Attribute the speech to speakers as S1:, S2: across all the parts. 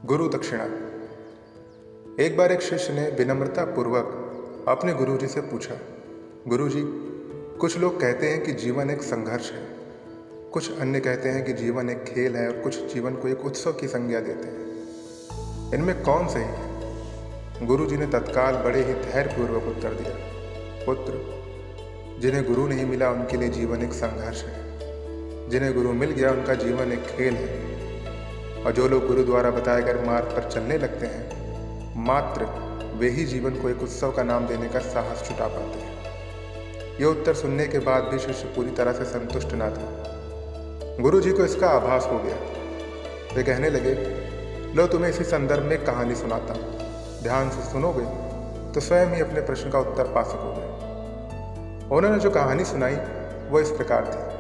S1: गुरु दक्षिणा। एक बार एक शिष्य ने विनम्रता पूर्वक अपने गुरुजी से पूछा, गुरुजी, कुछ लोग कहते हैं कि जीवन एक संघर्ष है, कुछ अन्य कहते हैं कि जीवन एक खेल है और कुछ जीवन को एक उत्सव की संज्ञा देते हैं। इनमें कौन सही है? गुरुजी ने तत्काल बड़े ही धैर्यपूर्वक उत्तर दिया, पुत्र, जिन्हें गुरु नहीं मिला उनके लिए जीवन एक संघर्ष है, जिन्हें गुरु मिल गया उनका जीवन एक खेल है, और जो लोग गुरु द्वारा बताए गए मार्ग पर चलने लगते हैं, मात्र वे ही जीवन को एक उत्सव का नाम देने का साहस जुटा पाते हैं। यह उत्तर सुनने के बाद भी शिष्य पूरी तरह से संतुष्ट न था। गुरु जी को इसका आभास हो गया। वे कहने लगे, लो तुम्हें इसी संदर्भ में एक कहानी सुनाता हूँ, ध्यान से सुनोगे तो स्वयं ही अपने प्रश्न का उत्तर पा सकोगे। उन्होंने जो कहानी सुनाई वो इस प्रकार थी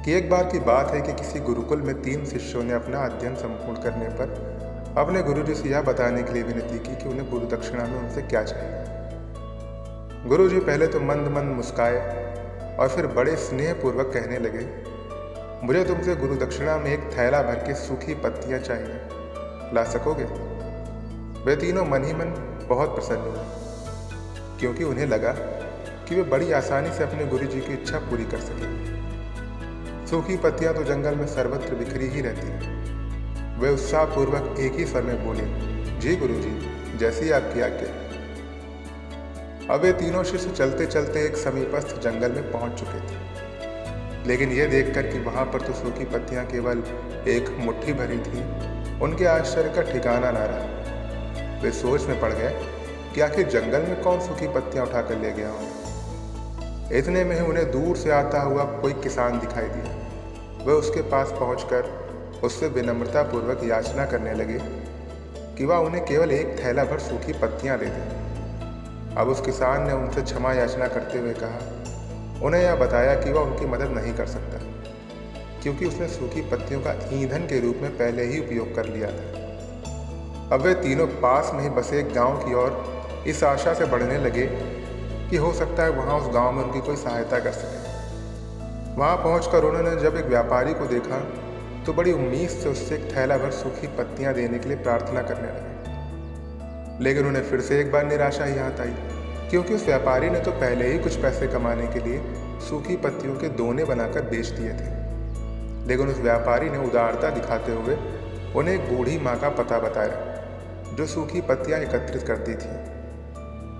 S1: कि एक बार की बात है कि किसी गुरुकुल में 3 शिष्यों ने अपना अध्ययन संपूर्ण करने पर अपने गुरुजी से यह बताने के लिए विनती की कि उन्हें गुरु दक्षिणा में उनसे क्या चाहिए। गुरुजी पहले तो मंद मंद मुस्काए और फिर बड़े स्नेहपूर्वक कहने लगे, मुझे तुमसे गुरु दक्षिणा में एक थैला भर के सूखी पत्तियां चाहिए, ला सकोगे? वे तीनों मन ही मन बहुत प्रसन्न हुए, क्योंकि उन्हें लगा कि वे बड़ी आसानी से अपने गुरुजी की इच्छा पूरी कर सकेंगे। सूखी पत्तियां तो जंगल में सर्वत्र बिखरी ही रहती हैं। वे उत्साहपूर्वक एक ही स्वर में बोले, जी गुरुजी, जैसी आपकी आज्ञा। अब वे तीनों शिष्य चलते चलते एक समीपस्थ जंगल में पहुंच चुके थे, लेकिन यह देखकर कि वहां पर तो सूखी पत्तियां केवल एक मुट्ठी भरी थी, उनके आश्चर्य का ठिकाना न रहा। वे सोच में पड़ गए कि आखिर जंगल में कौन सूखी पत्तियां उठाकर ले गया होगा। इतने में ही उन्हें दूर से आता हुआ कोई किसान दिखाई दिया। वे उसके पास पहुंचकर उससे विनम्रता पूर्वक याचना करने लगे कि वह उन्हें केवल एक थैला भर सूखी पत्तियां दे दे। अब उस किसान ने उनसे क्षमा याचना करते हुए कहा, उन्हें यह बताया कि वह उनकी मदद नहीं कर सकता, क्योंकि उसने सूखी पत्तियों का ईंधन के रूप में पहले ही उपयोग कर लिया था। अब वे तीनों पास में ही बसे एक गांव की ओर इस आशा से बढ़ने लगे कि हो सकता है वहां उस गांव में उनकी कोई सहायता कर सके। वहां पहुंचकर उन्होंने जब एक व्यापारी को देखा तो बड़ी उम्मीद से उससे एक थैला भर सूखी पत्तियां देने के लिए प्रार्थना करने लगे, लेकिन उन्हें फिर से एक बार निराशा ही हाथ आई, क्योंकि उस व्यापारी ने तो पहले ही कुछ पैसे कमाने के लिए सूखी पत्तियों के दोने बनाकर बेच दिए थे। लेकिन उस व्यापारी ने उदारता दिखाते हुए उन्हें एक बूढ़ी माँ का पता बताया जो सूखी पत्तियां एकत्रित करती थी,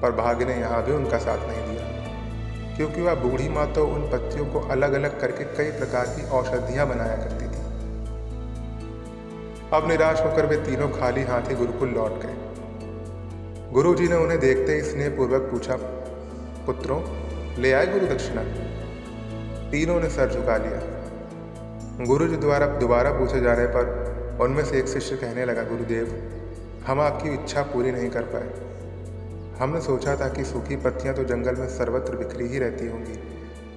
S1: पर भाग्य ने यहाँ भी उनका साथ नहीं दिया, क्योंकि वह बूढ़ी माँ तो उन पत्तियों को अलग अलग करके कई प्रकार की औषधियां बनाया करती थी। अब निराश होकर वे तीनों खाली हाथी गुरुकुल लौट गए। गुरुजी ने उन्हें देखते ही स्नेहपूर्वक पूछा, पुत्रों, ले आए गुरु दक्षिणा? तीनों ने सर झुका लिया। गुरुजी द्वारा दोबारा पूछे जाने पर उनमें से एक शिष्य कहने लगा, गुरुदेव, हम आपकी इच्छा पूरी नहीं कर पाए। हमने सोचा था कि सूखी पत्तियां तो जंगल में सर्वत्र बिखरी ही रहती होंगी,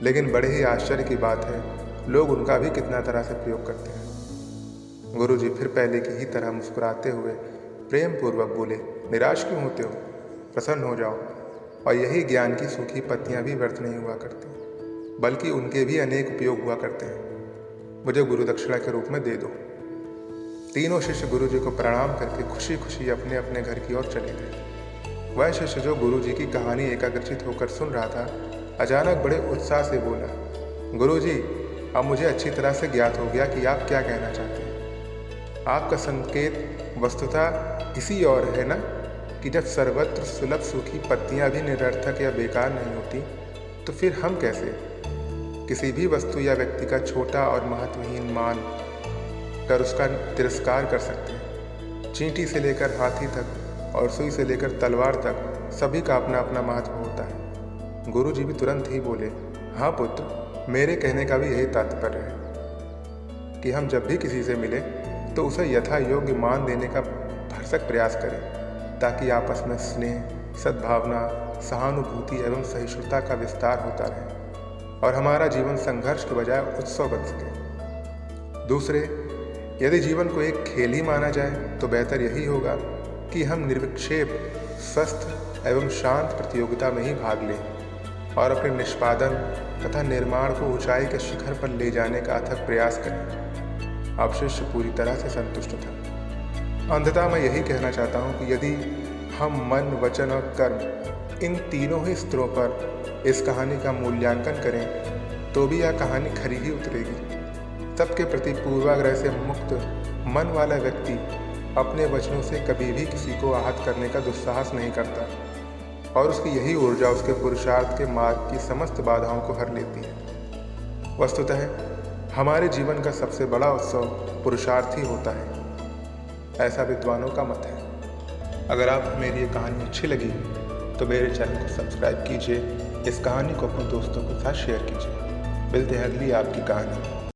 S1: लेकिन बड़े ही आश्चर्य की बात है, लोग उनका भी कितना तरह से प्रयोग करते हैं। गुरुजी फिर पहले की ही तरह मुस्कुराते हुए प्रेम पूर्वक बोले, निराश क्यों होते हो? प्रसन्न हो जाओ। और यही ज्ञान की सूखी पत्तियां भी व्यर्थ नहीं हुआ करती, बल्कि उनके भी अनेक उपयोग हुआ करते हैं। मुझे गुरु दक्षिणा के रूप में दे दो। तीनों शिष्य गुरुजी को प्रणाम करके खुशी खुशी अपने अपने घर की ओर चले गए। वह शिष्य जो गुरुजी की कहानी एकाग्रचित होकर सुन रहा था, अचानक बड़े उत्साह से बोला, गुरुजी, अब मुझे अच्छी तरह से ज्ञात हो गया कि आप क्या कहना चाहते हैं। आपका संकेत वस्तुतः इसी ओर है ना कि जब सर्वत्र सुलभ सूखी पत्तियां भी निरर्थक या बेकार नहीं होती, तो फिर हम कैसे किसी भी वस्तु या व्यक्ति का छोटा और महत्वहीन मान कर उसका तिरस्कार कर सकते हैं। चींटी से लेकर हाथी तक और सुई से लेकर तलवार तक सभी का अपना अपना महत्व होता है। गुरुजी भी तुरंत ही बोले, हाँ पुत्र, मेरे कहने का भी यही तात्पर्य है कि हम जब भी किसी से मिले तो उसे यथा योग्य मान देने का भरसक प्रयास करें, ताकि आपस में स्नेह, सद्भावना, सहानुभूति एवं सहिष्णुता का विस्तार होता रहे और हमारा जीवन संघर्ष के बजाय उत्सव बन सके। दूसरे, यदि जीवन को एक खेल ही माना जाए तो बेहतर यही होगा कि हम निर्विक्षेप, स्वस्थ एवं शांत प्रतियोगिता में ही भाग लें और अपने निष्पादन तथा निर्माण को ऊंचाई के शिखर पर ले जाने का अथक प्रयास करें। अब शिष्य पूरी तरह से संतुष्ट था। अंततः मैं यही कहना चाहता हूँ कि यदि हम मन, वचन और कर्म इन तीनों ही स्तरों पर इस कहानी का मूल्यांकन करें तो भी यह कहानी खरी ही उतरेगी। सबके प्रति पूर्वाग्रह से मुक्त मन वाला व्यक्ति अपने वचनों से कभी भी किसी को आहत करने का दुस्साहस नहीं करता और उसकी यही ऊर्जा उसके पुरुषार्थ के मार्ग की समस्त बाधाओं को हर लेती है। वस्तुतः हमारे जीवन का सबसे बड़ा उत्सव पुरुषार्थ ही होता है, ऐसा विद्वानों का मत है। अगर आप मेरी ये कहानी अच्छी लगी तो मेरे चैनल को सब्सक्राइब कीजिए, इस कहानी को अपने दोस्तों के साथ शेयर कीजिए। मिलते हैं अगली आपकी कहानी में।